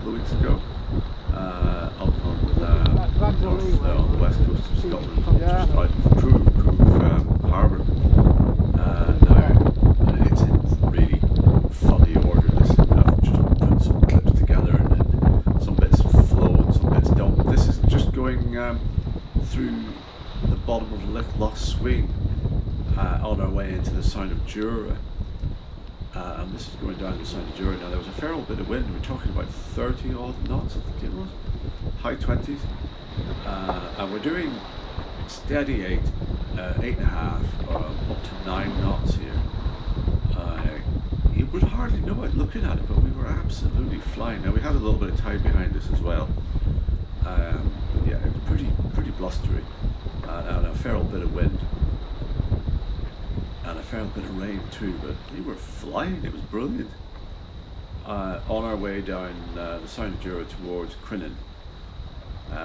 couple of weeks ago, up on the west coast of Scotland, just out of Croabh Harbour. Now it's in really funny order. I've just put some clips together, and some bits flow and some bits don't. But this is just going through the bottom of Loch Sween on our way into the Sound of Jura. And this is going down the Sound of Jura. Now there was a fair old bit of wind. We're talking about 30 odd knots, I think it was, high 20s, and we're doing steady 8.5, up to 9 knots here. You would hardly know it looking at it, but we were absolutely flying. Now we had a little bit of tide behind us as well, but yeah, it was pretty blustery, and a fair old bit of wind. And a fair bit of rain too, but we were flying. It was brilliant. On our way down the Sound of Jura towards Crinan,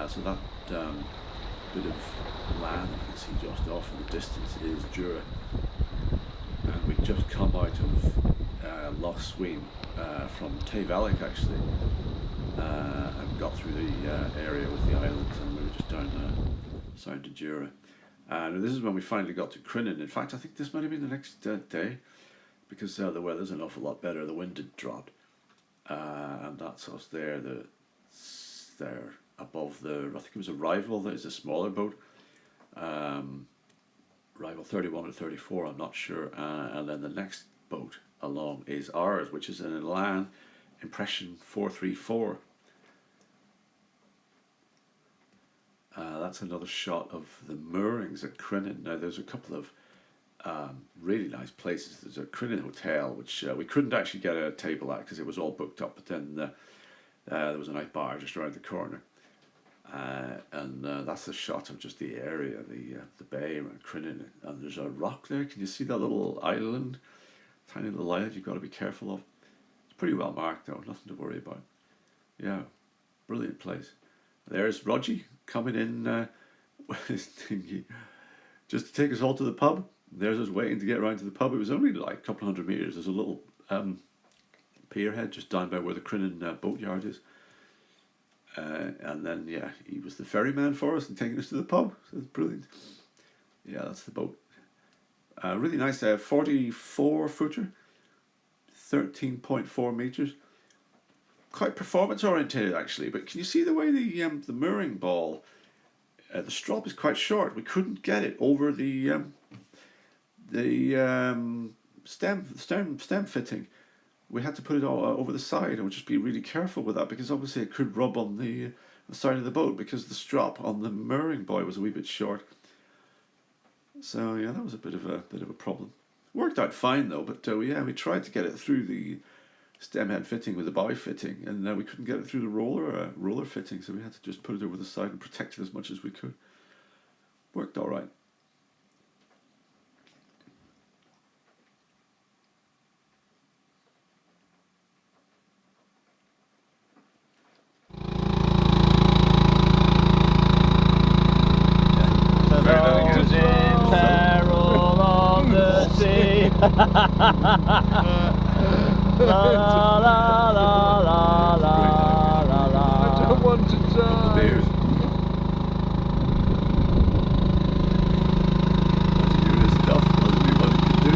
so that bit of land you can see just off in the distance is Jura, and we just come out of Loch Sween from Tayvallich actually, and got through the area with the islands, and we were just down the Sound of Jura. And this is when we finally got to Crinan. In fact, I think this might have been the next day, because the weather's an awful lot better. The wind had dropped, and that's us there. There above the, I think it was a Rival. That is a smaller boat, Rival 31 or 34. I'm not sure. And then the next boat along is ours, which is an Elan Impression 434. That's another shot of the moorings at Crinan. Now there's a couple of really nice places. There's a Crinan hotel, which we couldn't actually get a table at because it was all booked up, but then there was a nice bar just around the corner. And that's a shot of just the area, the bay around Crinan. And there's a rock there. Can you see that little island? Tiny little island you've got to be careful of. It's pretty well marked though, nothing to worry about. Yeah, brilliant place. There's Rogie coming in with his thingy just to take us all to the pub. There's us waiting to get around to the pub. It was only like a couple of 100 metres. There's a little pierhead just down by where the Crinan boatyard is. And then, yeah, he was the ferryman for us and taking us to the pub. So it's brilliant. Yeah, that's the boat. Really nice 44 footer, 13.4 metres. Quite performance oriented actually, but can you see the way the mooring ball, the strop is quite short. We couldn't get it over the stem fitting. We had to put it all over the side, and we'll just be really careful with that, because obviously it could rub on the side of the boat, because the strop on the mooring buoy was a wee bit short. So yeah, that was a bit of a problem. Worked out fine though, but yeah, we tried to get it through the stem head fitting with the bow fitting, and we couldn't get it through the roller fitting, so we had to just put it over the side and protect it as much as we could. Worked all right. Peril on the sea. La la la la la la la la. I don't want to die. Beers. That's doing his stuff. That's what he can do.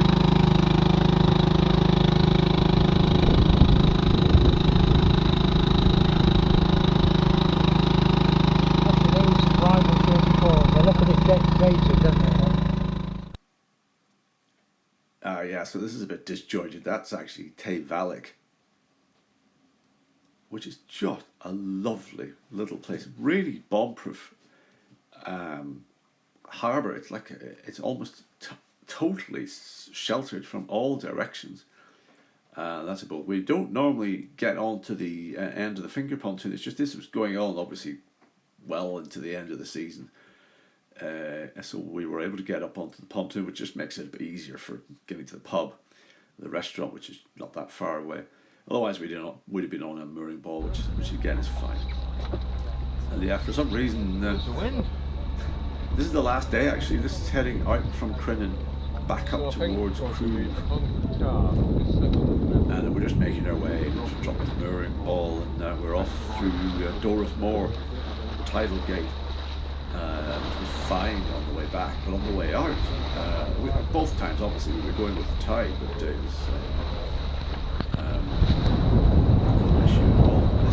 Actually, those Rival 34, they look a bit dated, don't they? Yeah, so this is a bit disjointed. That's actually Tayvallich, which is just a lovely little place. Really bomb-proof harbour. It's like it's almost totally sheltered from all directions. That's a boat. We don't normally get on to the end of the finger pontoon. It's just this was going on obviously well into the end of the season. So we were able to get up onto the pontoon, which just makes it a bit easier for getting to the pub, the restaurant, which is not that far away. Otherwise, would have been on a mooring ball, which again is fine. And yeah, for some reason, There's a wind. this is the last day actually. This is heading out from Crinan back up towards Croabh, and we're just making our way, dropped the mooring ball, and we're off through Doris Moor, tidal gate. It was fine on the way back, but on the way out, both times obviously we were going with the tide, but it was no issue at all. I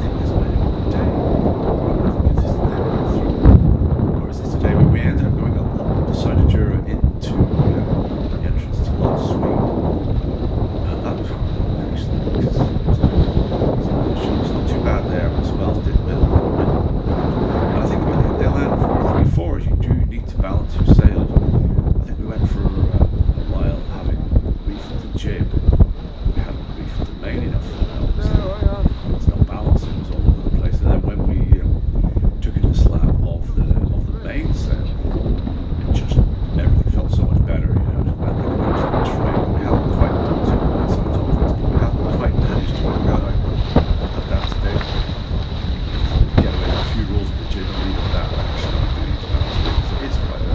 think this might have been the day. Is this the day we went through? Or is this the day we ended up going up the side of Jura into the entrance to Loch Swede? And that was excellent because it's not too bad there, but swells did build. And I think about the land 434, you do need to balance your sails. I think we went for a while having reefed the jib. We hadn't reefed the main enough. It's not balanced, it was all over the place. And then when we took it a slab of the mainsail, it just, everything felt so much better, you know. It felt like an absolute train. We hadn't quite done it, it sounds obvious, but we hadn't quite managed to work out at that stage. Get away with a few rules of the jib and leave it at that, actually not doing it balance it, because it is quite a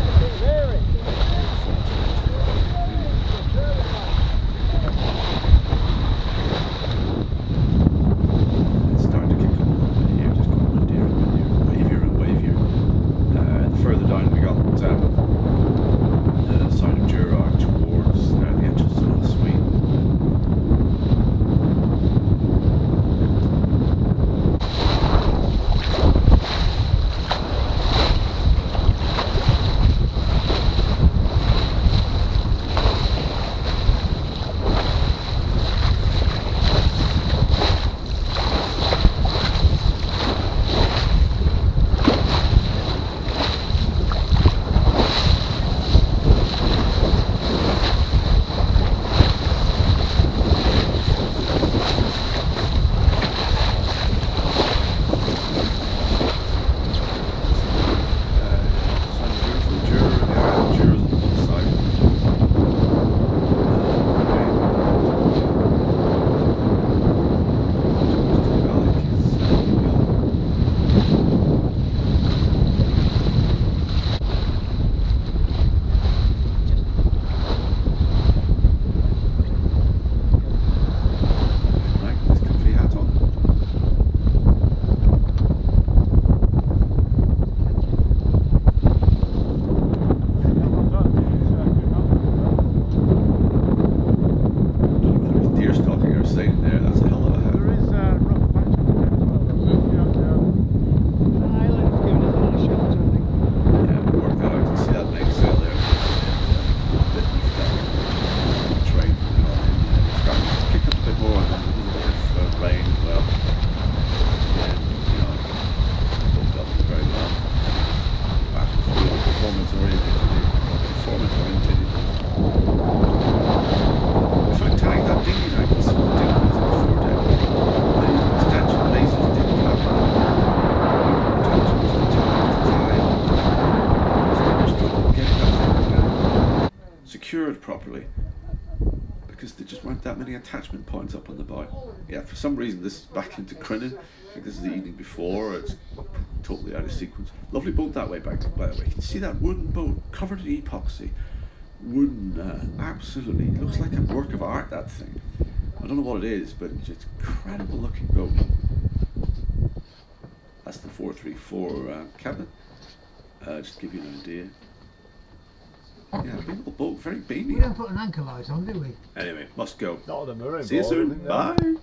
it's starting to kick up a little bit here, just going windier and windier, wavier and wavier. And further down we got the side of Jura towards the entrance to Loch Swede. Secured properly because there just weren't that many attachment points up on the bow. Yeah, for some reason this is back into Crinan. I think this is the evening before. It's totally out of sequence. Lovely boat that way back, by the way. You can see that wooden boat covered in epoxy. Wooden, absolutely looks like a work of art, that thing. I don't know what it is, but it's an incredible looking boat. That's the 434 cabin. Just to give you an idea. Yeah, big little boat, very beamy. We don't put an anchor light on, do we? Anyway, must go. Not on the mooring See you board, I soon. think, Bye.